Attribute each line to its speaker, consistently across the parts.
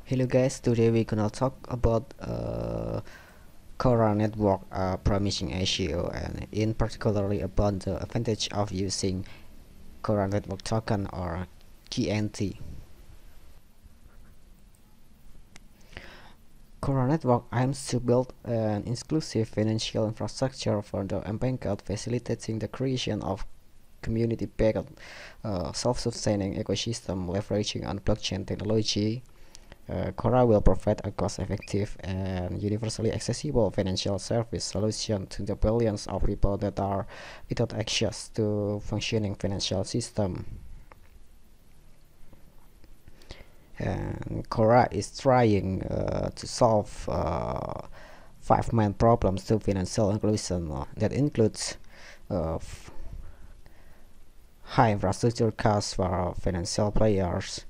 Speaker 1: Hello guys, today we're gonna talk about Kora network promising ICO and in particularly about the advantage of using Kora network token or KNT. Kora network aims to build an inclusive financial infrastructure for the unbanked, facilitating the creation of community-backed self-sustaining ecosystem leveraging on blockchain technology. Kora will provide a cost-effective and universally accessible financial service solution to the billions of people that are without access to functioning financial system. And Kora is trying to solve five main problems to financial inclusion that includes high infrastructure costs for financial players,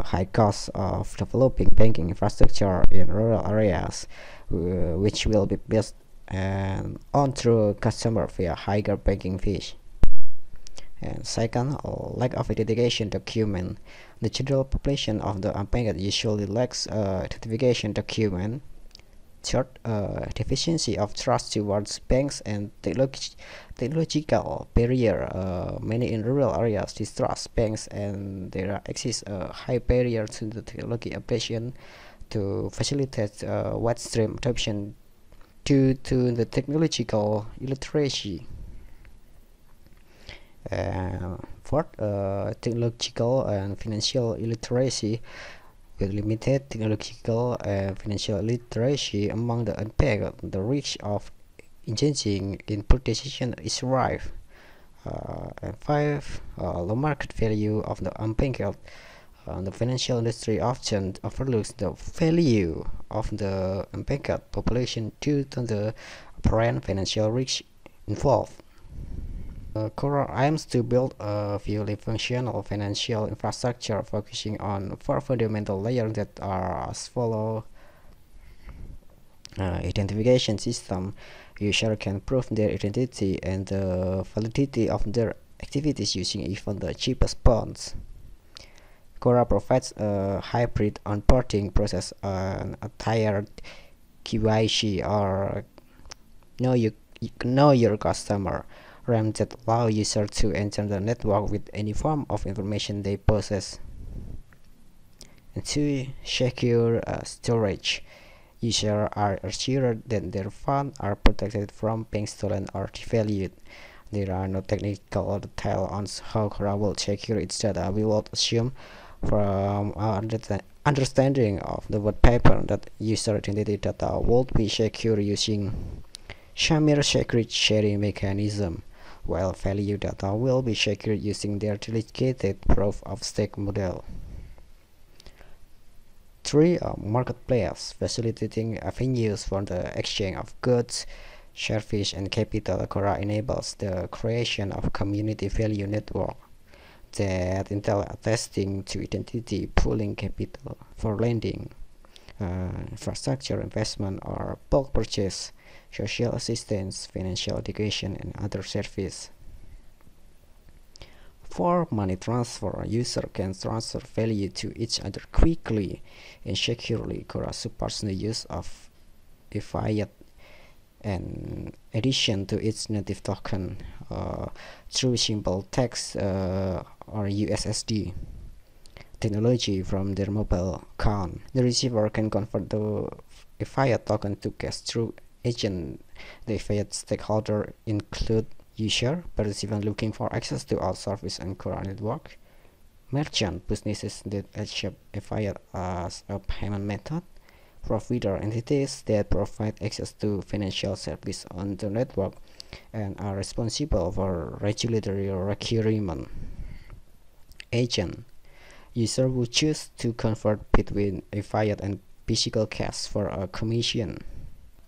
Speaker 1: high cost of developing banking infrastructure in rural areas, which will be based on through customer via higher banking fees. And second, lack of identification document. The general population of the unbanked usually lacks identification document. Third, deficiency of trust towards banks and technological barrier. Many in rural areas distrust banks, and there exists a high barrier to the technology adoption to facilitate widespread adoption due to the technological illiteracy. Fourth, technological and financial illiteracy. With limited technological and financial literacy among the unbanked, the risk of engaging in poor decision is rife. And five, low market value of the unbanked. The financial industry often overlooks the value of the unbanked population due to the apparent financial risk involved. Kora aims to build a fully functional financial infrastructure focusing on four fundamental layers that are as follows. Identification system. User can prove their identity and the validity of their activities using even the cheapest bonds. Kora provides a hybrid onboarding process and a tiered KYC or know your customer RAM that allow users to enter the network with any form of information they possess. And two, secure storage. Users are assured that their funds are protected from being stolen or devalued. There are no technical details on how Kora will secure its data. We will assume from our understanding of the white paper that user identity data will be secure using Shamir secret sharing mechanism, while value data will be secured using their delegated proof of stake model. 3. Marketplace, facilitating avenues for the exchange of goods, service, and capital. Kora enables the creation of community value network that entail attesting to identity, pooling capital for lending, infrastructure investment, or bulk purchase, social assistance, financial education, and other services. For money transfer, a user can transfer value to each other quickly and securely. Kora supports the use of fiat in addition to its native token through simple text or USSD technology from their mobile account. The receiver can convert the fiat token to cash through agent. The fiat stakeholder include user, participant looking for access to all service and Kora network, merchant, businesses that accept fiat as a payment method, provider, entities that provide access to financial service on the network and are responsible for regulatory requirement, agent, user who choose to convert between a fiat and physical cash for a commission.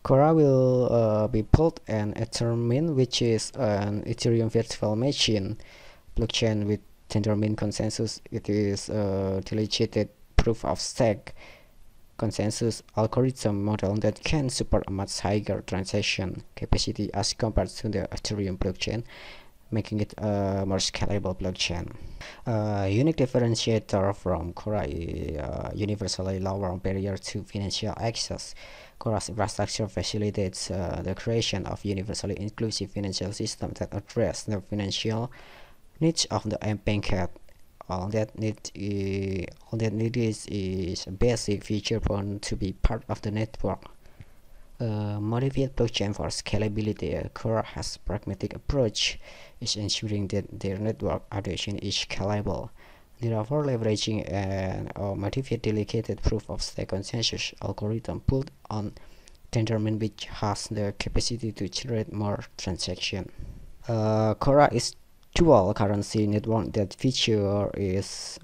Speaker 1: Kora will be built on Ethereum, which is an Ethereum virtual machine blockchain with determined consensus. It is a delegated proof of stake consensus algorithm model that can support a much higher transaction capacity as compared to the Ethereum blockchain. making it a more scalable blockchain. A unique differentiator from Kora is universally lower barrier to financial access. Kora's infrastructure facilitates the creation of universally inclusive financial systems that address the financial needs of the unbanked. All that need is a basic feature phone to be part of the network. Modified blockchain for scalability. Kora has a pragmatic approach, is ensuring that their network adoption is scalable. Therefore, leveraging an modified delegated proof of stake consensus algorithm built on Tendermint, which has the capacity to generate more transactions. Kora is dual currency network that feature is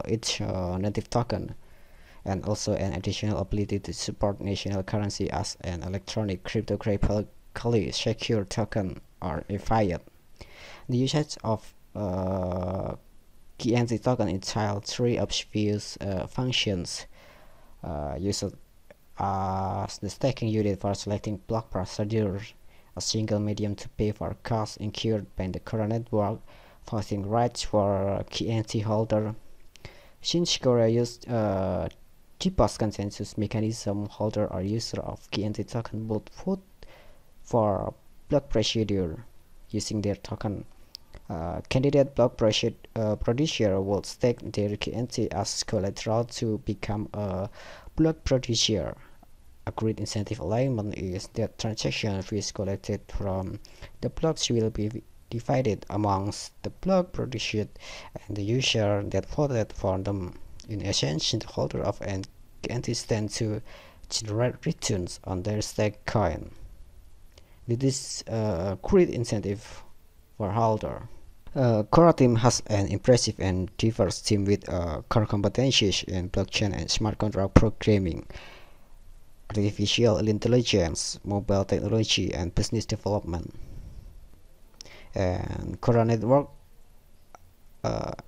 Speaker 1: its native token and also an additional ability to support national currency as an electronic cryptographically secure token or a fiat. The usage of KNT token entails three obvious functions. Used as the staking unit for selecting block procedures, a single medium to pay for costs incurred by the Kora network, voting rights for KNT holder. Since Kora used deposit consensus mechanism, holder or user of KNT token would vote for block procedure using their token. Candidate block producer will stake their KNT as collateral to become a block producer. Agreed incentive alignment is that transaction fees collected from the blocks will be divided amongst the block produced and the user that voted for them. In essence, the holder of an KNT stands to generate returns on their stake coin. This is a great incentive for holder. Kora team has an impressive and diverse team with core competencies in blockchain and smart contract programming, artificial intelligence, mobile technology, and business development. And Kora network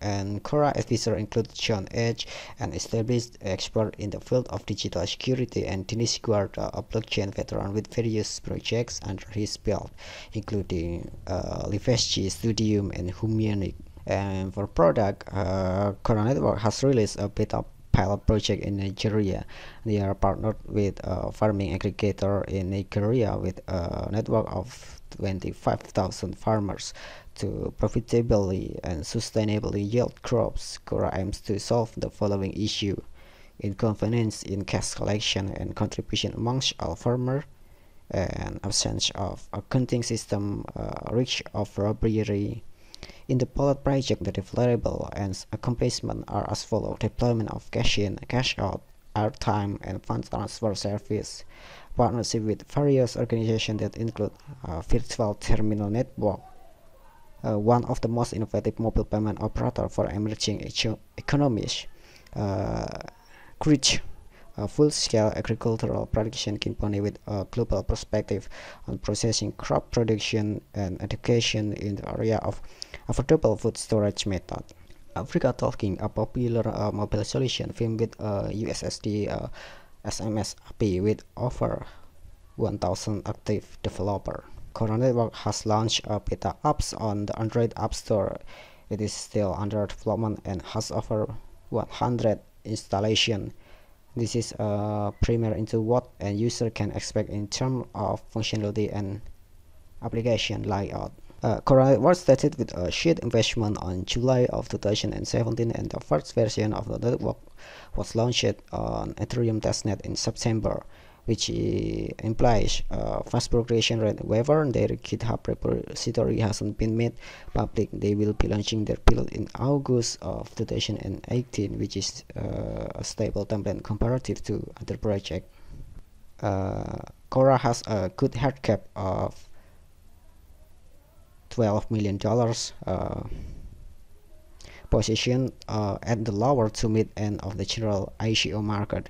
Speaker 1: and Kora advisor include John Edge, an established expert in the field of digital security, and Dennis Guard, a blockchain veteran with various projects under his belt, including Liveschi, Studium, and Humionic. And for product, Kora Network has released a beta pilot project in Nigeria. They are partnered with a farming aggregator in Nigeria with a network of 25,000 farmers to profitably and sustainably yield crops. Kora aims to solve the following issue: inconvenience in cash collection and contribution amongst all farmers, and absence of accounting system, risk of robbery. In the pilot project, the deliverable and accomplishments are as follows: deployment of cash in, cash out, airtime, and fund transfer service, partnership with various organizations that include virtual terminal network, one of the most innovative mobile payment operator for emerging economies, Grid, a full-scale agricultural production company with a global perspective on processing crop production, and education in the area of affordable food storage method. Africa Talking, a popular mobile solution filmed with USSD SMS API with over 1,000 active developers. Kora Network has launched a beta apps on the Android App Store. It is still under development and has over 100 installations. This is a primer into what a user can expect in terms of functionality and application layout. Kora was started with a seed investment on July of 2017, and the first version of the network was launched on Ethereum testnet in September, which implies fast progression rate. However, their GitHub repository hasn't been made public. They will be launching their pilot in August of 2018, which is a stable template comparative to other projects. Kora has a good hard cap of $12 million, positioned at the lower to mid end of the general ICO market.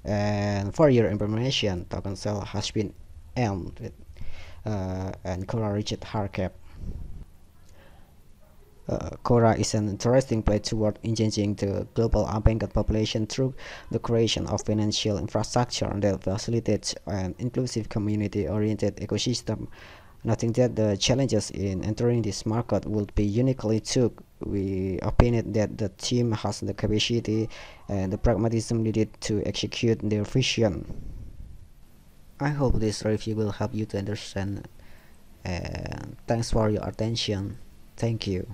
Speaker 1: And for your information, token sale has been ended, and Kora reached hard cap. Kora is an interesting play toward engaging the global unbanked population through the creation of financial infrastructure that facilitates an inclusive community-oriented ecosystem. Noting that the challenges in entering this market would be uniquely took, we opined that the team has the capacity and the pragmatism needed to execute their vision. I hope this review will help you to understand, and thanks for your attention. Thank you.